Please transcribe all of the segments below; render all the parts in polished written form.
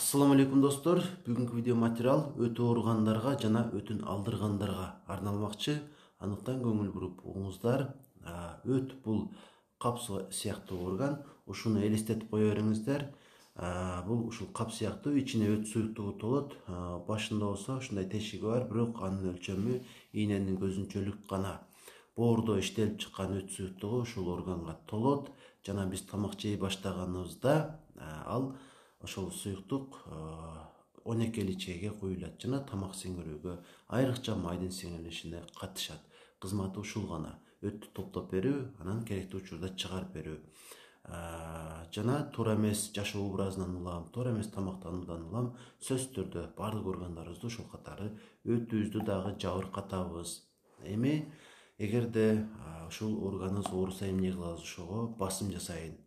Ассаламу алейкум достор. Бүгүнкү видео материал өтө ооругандарга жана өтүн алдыргандарга арналмакчы. Анықтан көңүл буруп угуңуздар. Өт бул кап сыяктуу орган. Ушуну элестетип кое бериңиздер. Бул ушул кап сыяктуу, ичине өт суюктугу толот. Башында болсо ушундай тешиги бар, бирок анын өлчөмү ийненин көзүнчөлүк гана. Боордо иштелип чыккан өт суюктугу ушул органга толот жана биз тамак жей баштаганыбызда ал ошол суюктук 12 личеге куюлат жана тамак сиңирүүгө, айрыкча майдын сиңирилишине катышат. Кызматы ушул гана: өттү топтоп берүү, анан керектүү учурда чыгарып берүү. Жана туура эмес жашоо образынан улам, туура эмес тамактануудан улам сөзсүз түрдө бардык органдарыбызды ошол катары өтүбүздү дагы жабыркатабыз. Эми эгерде ушул органыбыз ооруса эмне кылабыз? Ошого басым жасайын.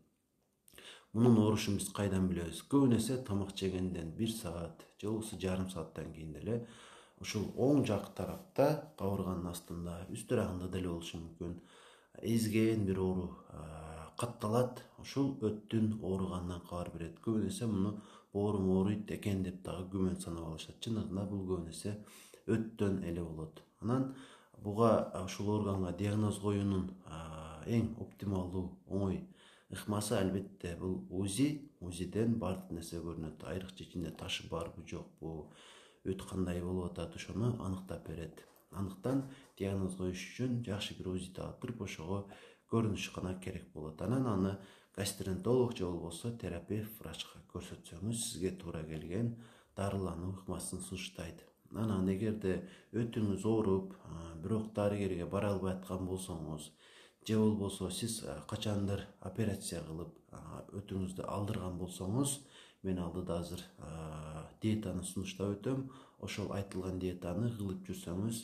Мунун оорушун биз кайдан билебиз? Көбүн эсе тамак жегенден 1 саат же болбосо жарым сааттан кийин деле ушул оң жак тарапта кабырганын астында, үст тарабында деле болушу мүмкүн, эзген бир оору катталат. Ушул өттүн ооруганынан кабар берет. Көбүн эсе муну боорум ооруйт экен деп дагы күмөн санап алышат. Чындыгында бул көбүн эсе өттөн эле болот. Анан буга ушул органга диагноз коюунун эң оптималдуу оңой ыкмасы албетте бул УЗИ. УЗИден бардык нерсе көрүнөт. Айрыкча ичинде ташы барбы жокпу, өт кандай болуп атат, ошону аныктап берет. Анықтан диагноз коюш үчүн жакшы бир УЗИ таап туруп ошого көрүнүш гана керек болот. Анан аны гастроэнтеролог же болбосо терапевт врачка көрсөтсөңүз сизге туура келген дарылануу ыкмасын сунуштайт. Анан эгерде өтүңүз ооруп, бирок дарыгерге бара албай аткан болсоңуз, же болбосо сиз качандыр операция кылып өтүңүздү алдырган болсоңуз, мен алдыда азыр диетаны сунуштап өтөм. Ошол айтылган диетаны кылып жүрсөңүз,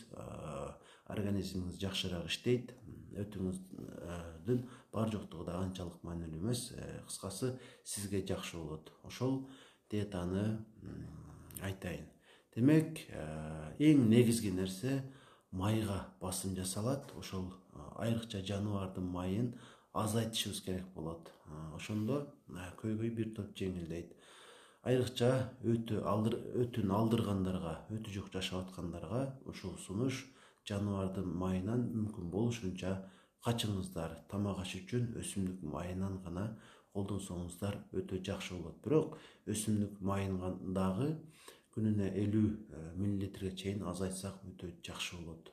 организмиңиз жакшыраак иштейт, өтүңүздүн бар жоктугу да анчалык маанилүү эмес. Кыскасы, сизге жакшы болот. Ошол диетаны айтайын. Демек, эң негизги нерсе майга басым жасалат. Ошол айрыкча жаныбардын майын азайтышыбыз керек болот. Ошондо көйгөй бир топ жеңилдейт. Айрыкча өтүн алдыргандарга, өтү жок жашап аткандарга ушул сунуш жаныбардын майынан мүмкүн болушунча качыңыздар. Тамак аш үчүн өсүмдүк майынан гана колдонсоңуздар өтө жакшы болот. Бирок өсүмдүк майын дагы күнүнө 50 миллилитрге чейин азайтсак өтө жакшы болот.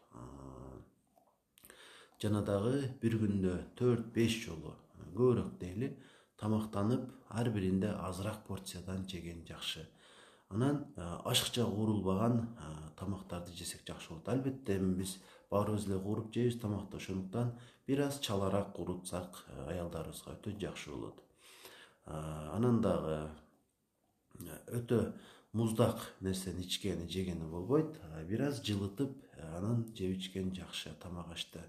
Жана дагы бир күндө 4-5 жолу, көбүрөөк дейли, тамактанып, ар биринде азыраак порциядан жеген жакшы. Анан ашыкча куурулбаган тамактарды жесек жакшы болот. Албетте биз баарыбыз эле кууруп жейбиз тамакты, ошондуктан бир аз чалараак куурутсак аялдарыбызга өтө жакшы болот. Анан дагы өтө муздак нерсени ичкени, жегени болбойт. Бир аз жылытып, анан жеп ичкен жакшы тамак ашты.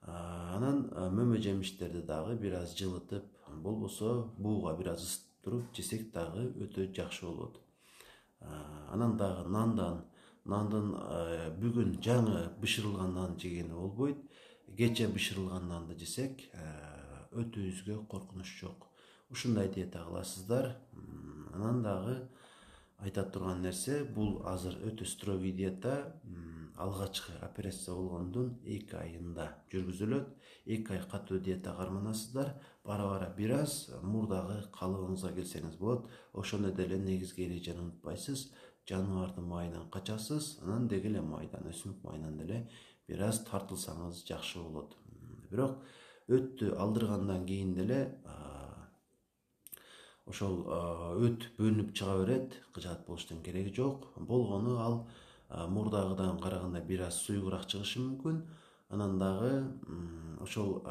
Анан мөмө жемиштерди дагы бир аз жылытып, болбосо бууга бир аз ысытып туруп жесек дагы өтө жакшы болот. Анан дагы нандын бүгүн жаңы бышырылган нан жегени болбойт. Кече бышырылган нанды жесек, өтүбүзгө коркунуч жок. Ушундай диета кыласыздар. Анан дагы айта турган нерсе, бул азыр өтө строгий диета. Алгачкы операция болгондун 2 айында жүргүзүлөт. 2 ай катуу диета карманасыздар. Бара-бара бир аз мурдагы калыбыңызга келсеңиз болот. Ошондо деле негизги эрежени унутпайсыз. Жаныбардын майынан качасыз, анан деги эле майдан, өсүмдүк майынан деле бир аз тартылсаңыз жакшы болот. Бирок өттү алдыргандан кийин деле ошол өт бөлүнүп чыга берет, кыжаат болуштун кереги жок. Болгону ал мурдагыдан караганда бир аз суюгураак чыгышы мүмкүн. Анан дагы ошол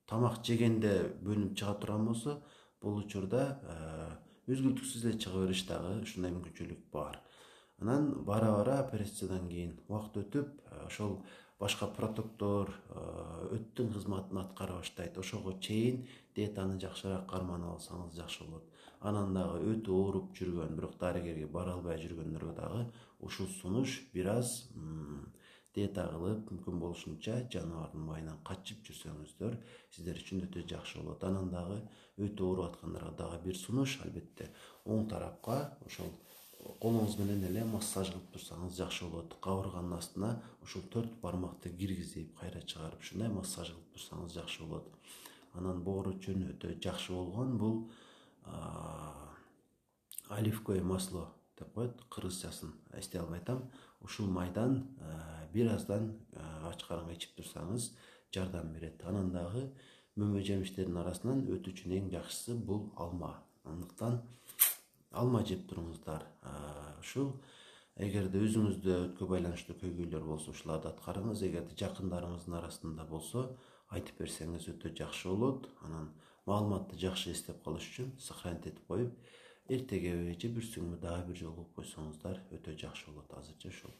тамак жегенде бөлүнүп чыга турган болсо, бул учурда үзгүлтүксүз эле чыга бериш дагы ушундай мүмкүнчүлүк бар. Анан бара-бара операциядан кийин убакыт өтүп, ошол башка протоктор өттүн кызматын аткара баштайт. Ошого чейин диетаны жакшыраак карманып алсаңыз жакшы болот. Анан дагы өтө ооруп жүргөн, бирок дарыгерге бара албай жүргөндөргө дагы ушул сунуш бир аз диета кылып, мүмкүн болушунча жаныбардын майынан качып жүрсөңүздөр сиздер үчүн өтө жакшы болот. Анан дагы өтө ооруп аткандарга дагы бир сунуш, албетте оң тарапка ошол колуңуз менен эле массаж кылып турсаңыз жакшы болот. Кабырганын астына ушул 4 бармакты киргизип, кайра чыгарып ушундай массаж кылып турсаңыз жакшы болот. Анан боор үчүн өтө жакшы болгон бул оливковое масло деп коет, кыргызчасын эстей албай атам. Ушул майдан бир аздан ач карынга ичип турсаңыз жардам берет. Анан дагы мөмө жемиштердин арасынан өтү үчүн эң жакшысы бул алма. Андыктан алма жеп туруңуздар. Ушул эгерде өзүңүздө өткө байланыштуу көйгөйлөр болсо, ушуларды аткарыңыз. Эгерде жакындарыңыздын арасында болсо, айтып берсеңиз өтө жакшы болот. Анан маалыматты жакшы эстеп калыш үчүн сохранить этип коюп, эртеге же бүрсүңү дагы бир жолу угуп койсоңуздар өтө жакшы болот. Азырча ушул.